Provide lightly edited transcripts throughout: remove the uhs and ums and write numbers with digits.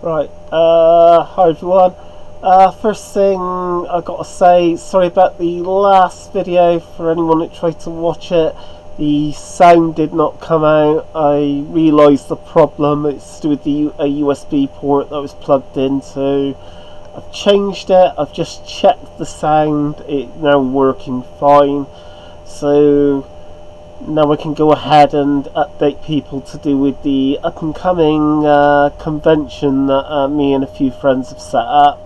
Right, hi everyone. First thing I gotta say, sorry about the last video for anyone that tried to watch it. The sound did not come out. I realised the problem. It's to do with a USB port that I was plugged into. I've changed it. I've just checked the sound. It's now working fine. So now I can go ahead and update people to do with the up and coming convention that me and a few friends have set up.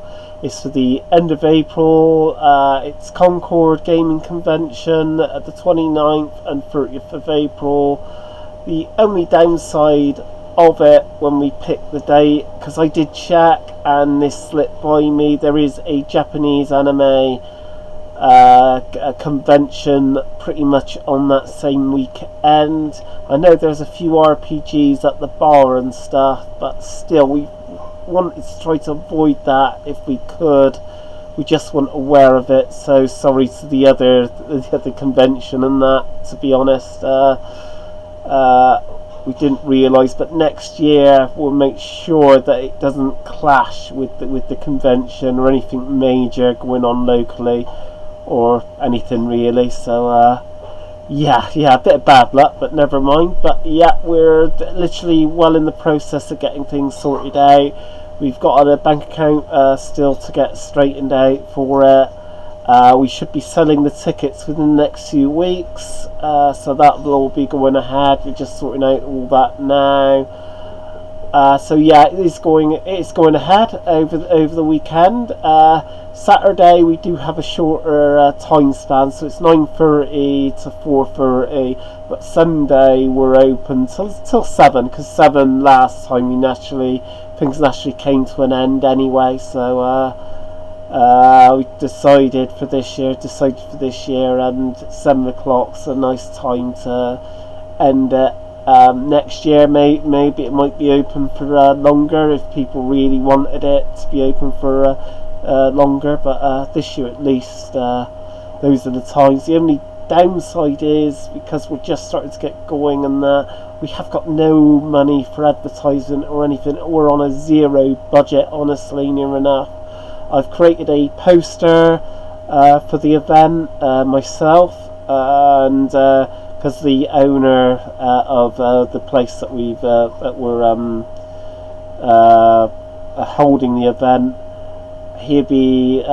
It's for the end of April. It's Concord Gaming Convention at the 29th and 30th of April. The only downside of it when we pick the date, because I did check and this slipped by me, there is a Japanese anime a convention pretty much on that same weekend. I know there's a few RPGs at the bar and stuff, but still we wanted to try to avoid that if we could. We just weren't aware of it, so sorry to the other convention and that, to be honest. We didn't realise, but next year we'll make sure that it doesn't clash with the convention or anything major going on locally or anything really. So yeah, a bit of bad luck, but never mind. But yeah, we're literally well in the process of getting things sorted out. We've got a bank account still to get straightened out for it. We should be selling the tickets within the next few weeks, so that will all be going ahead. We're just sorting out all that now. So yeah, it's going ahead over the weekend. Saturday we do have a shorter time span, so it's 9:30 to 4:30, but Sunday we're open till 7, because 7 last time things naturally came to an end anyway. So we decided for this year, and 7 o'clock's a nice time to end it. Next year maybe it might be open for longer if people really wanted it to be open for longer, but this year at least those are the times. The only downside is because we're just starting to get going and we have got no money for advertising or anything. We're on a zero budget, honestly, near enough. I've created a poster for the event myself, and because the owner of the place that we're holding the event, he'll be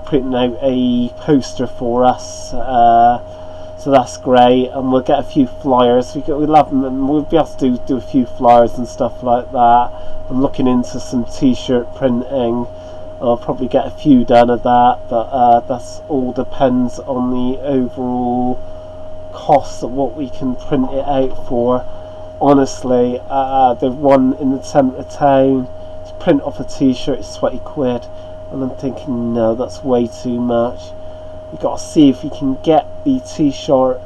printing out a poster for us, so that's great, and we'll get a few flyers. We'll have them, and we'll be able to do a few flyers and stuff like that. I'm looking into some t-shirt printing. I'll probably get a few done of that, but that's all depends on the overall cost of what we can print it out for. Honestly, the one in the centre of town to print off a t-shirt is 20 quid, and I'm thinking, no, that's way too much. We've got to see if we can get the t-shirt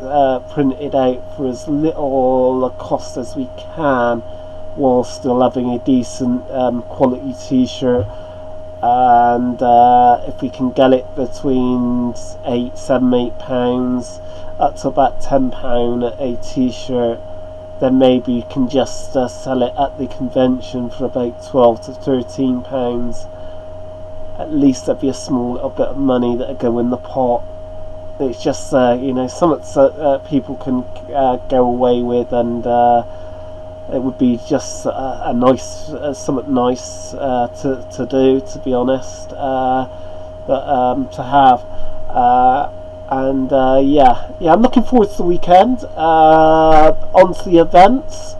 printed out for as little a cost as we can, while still having a decent quality t-shirt. And if we can get it between £8 up to about £10 a t-shirt, then maybe you can just sell it at the convention for about £12 to £13. At least there'd be a small little bit of money that'd go in the pot. It's just something people can go away with, and it would be just a nice something nice to do, to be honest, but to have. Yeah, I'm looking forward to the weekend. On to the events.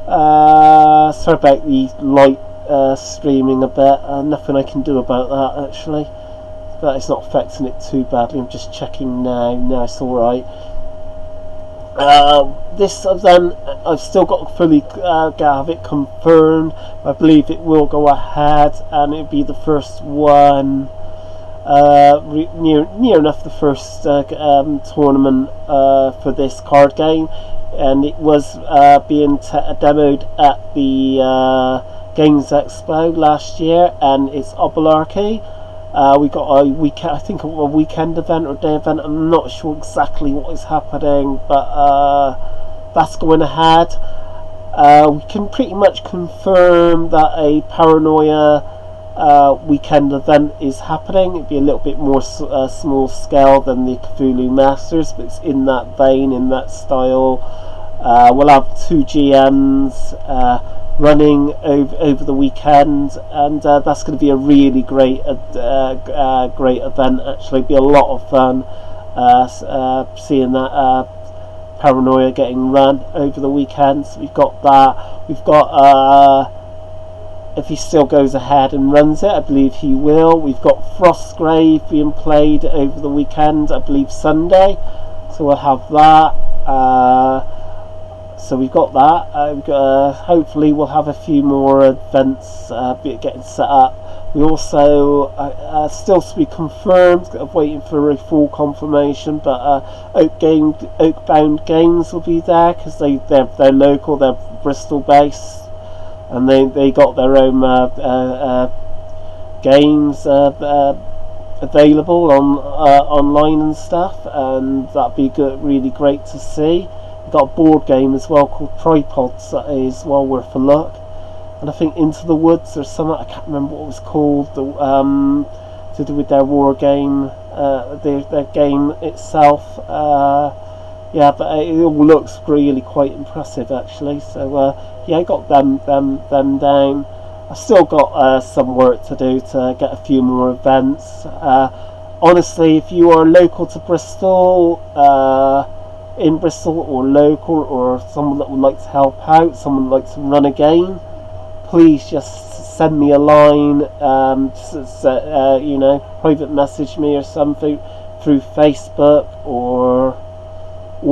Sorry about the light streaming a bit. Nothing I can do about that, actually, but it's not affecting it too badly. I'm just checking now. No, it's alright. This event, I've still got to fully have it confirmed. I believe it will go ahead, and it'll be the first one, near enough the first tournament for this card game, and it was being demoed at the Games Expo last year, and it's Obelarchy. We got a weekend event or day event. I'm not sure exactly what is happening, but that's going ahead. We can pretty much confirm that a Paranoia weekend event is happening. It'd be a little bit more small scale than the Cthulhu Masters, but it's in that vein, in that style. We'll have 2 GMs running over the weekend, and that's going to be a really great great event. Actually, be a lot of fun seeing that Paranoia getting run over the weekend. So we've got that. We've got if he still goes ahead and runs it, I believe he will. We've got Frostgrave being played over the weekend, I believe Sunday, so we'll have that. So we've got that. Hopefully we'll have a few more events getting set up. We also still to be confirmed. I'm waiting for a full confirmation, but Oakbound Games will be there because they're local. They're Bristol based, and they got their own games available on online and stuff, and that'd be good, really great to see. We've got a board game as well called Tripods that is well worth a look. And I think Into the Woods or something, I can't remember what it was called, to do with their war game, their game itself. Yeah, but it all looks really quite impressive actually. So yeah, I got them down. I've still got some work to do to get a few more events. Honestly, if you are local to Bristol, in Bristol or local, or someone that would like to help out, someone would like to run a game, please just send me a line, you know, private message me or something through Facebook or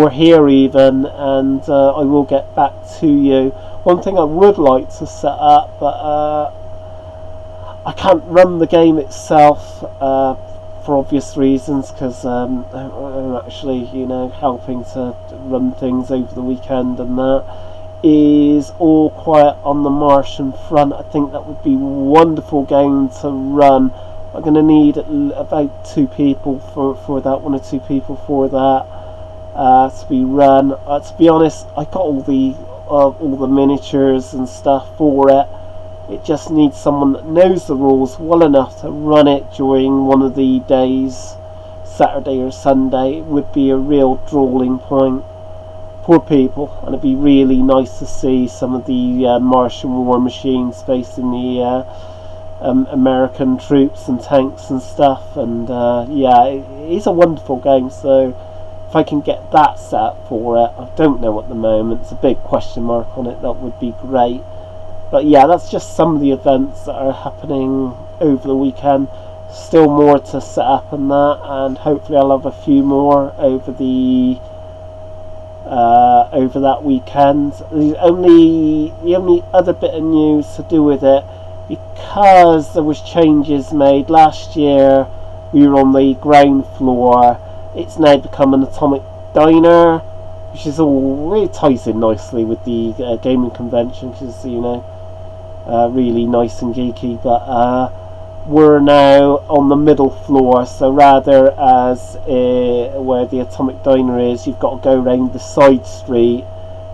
here even, and I will get back to you. One thing I would like to set up, but I can't run the game itself for obvious reasons, because I'm actually, you know, helping to run things over the weekend, and that is All Quiet on the Martian Front. I think that would be a wonderful game to run. I'm going to need about 2 people for that, 1 or 2 people for that to be run. To be honest, I got all the miniatures and stuff for it. It just needs someone that knows the rules well enough to run it during one of the days, Saturday or Sunday. It would be a real drawing point. Poor people, and it'd be really nice to see some of the Martian war machines facing the American troops and tanks and stuff. And yeah, it is a wonderful game. So if I can get that set up for it, I don't know at the moment, it's a big question mark on it, that would be great. But yeah, that's just some of the events that are happening over the weekend. Still more to set up on that, and hopefully I'll have a few more over that weekend. The only other bit of news to do with it, because there was changes made last year, we were on the ground floor. It's now become an Atomic Diner, which is all really ties in nicely with the gaming convention, which is, you know, really nice and geeky. But we're now on the middle floor, so rather as where the Atomic Diner is, you've got to go round the side street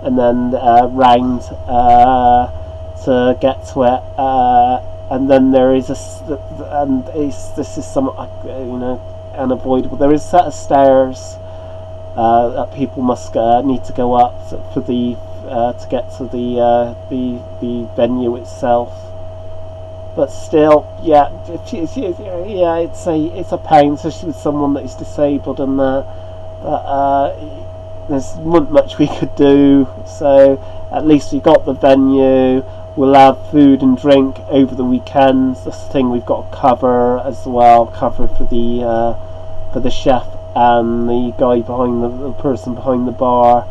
and then round to get to it. And then there is this is some, you know, unavoidable. There is a set of stairs that people must need to go up for the to get to the venue itself. But still, yeah, it's a pain, especially with someone that is disabled and that. But there's not much we could do. So at least we got the venue. We'll have food and drink over the weekends. That's the thing we've got to cover as well. Cover for the chef and the guy behind the person behind the bar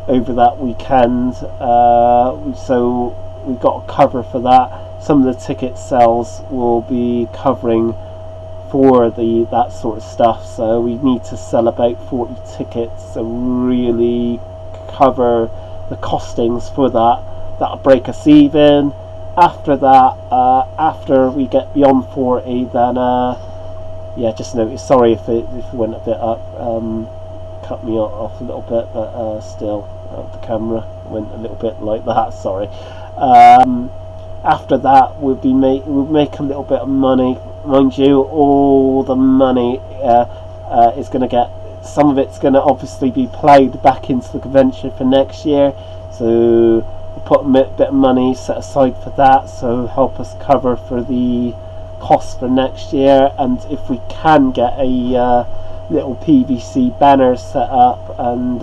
over that weekend. So we've got to cover for that. Some of the ticket sales will be covering for that sort of stuff. So we need to sell about 40 tickets to really cover the costings for that. That'll break us even. After that, after we get beyond 40, then yeah, just notice. Sorry if it went a bit up, cut me off a little bit, but still, the camera. went a little bit like that. Sorry. After that, we'll make a little bit of money, mind you. All the money is going to get. Some of it's going to obviously be played back into the convention for next year. So we'll put a bit of money set aside for that, so help us cover for the costs for next year. And if we can get a little PVC banner set up and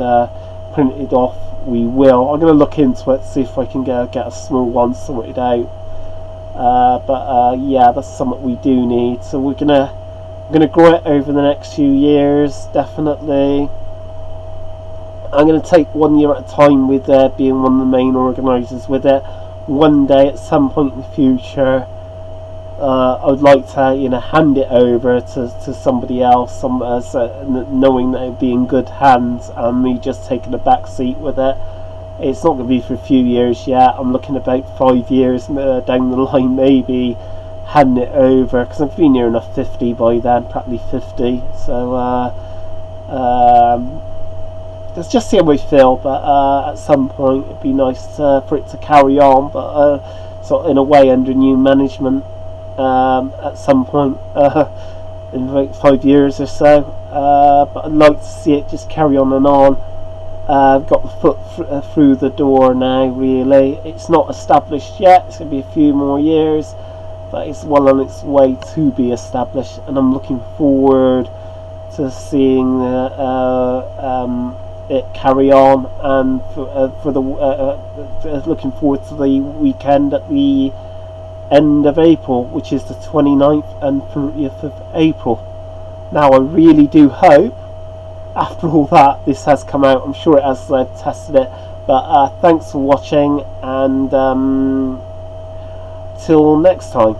printed off, we will. I'm going to look into it, see if I can get a small one sorted out. But yeah, that's something we do need. So we're gonna grow it over the next few years, definitely. I'm going to take 1 year at a time with being one of the main organisers with it. One day, at some point in the future, I would like to, hand it over to somebody else, knowing that it'd be in good hands, and me just taking a back seat with it. It's not going to be for a few years yet. I'm looking about 5 years down the line, maybe handing it over, because I've been near enough 50 by then, practically 50. So let's just see how we feel. But at some point, it'd be nice for it to carry on, but sort of in a way under new management. At some point in about 5 years or so, but I'd like to see it just carry on and on. I've got the foot through the door now, really. It's not established yet, it's going to be a few more years, but it's well on its way to be established, and I'm looking forward to seeing it carry on, and looking forward to the weekend at the end of April, which is the 29th and 30th of April. Now, I really do hope, after all that, this has come out. I'm sure it has, I've tested it. But thanks for watching, and till next time.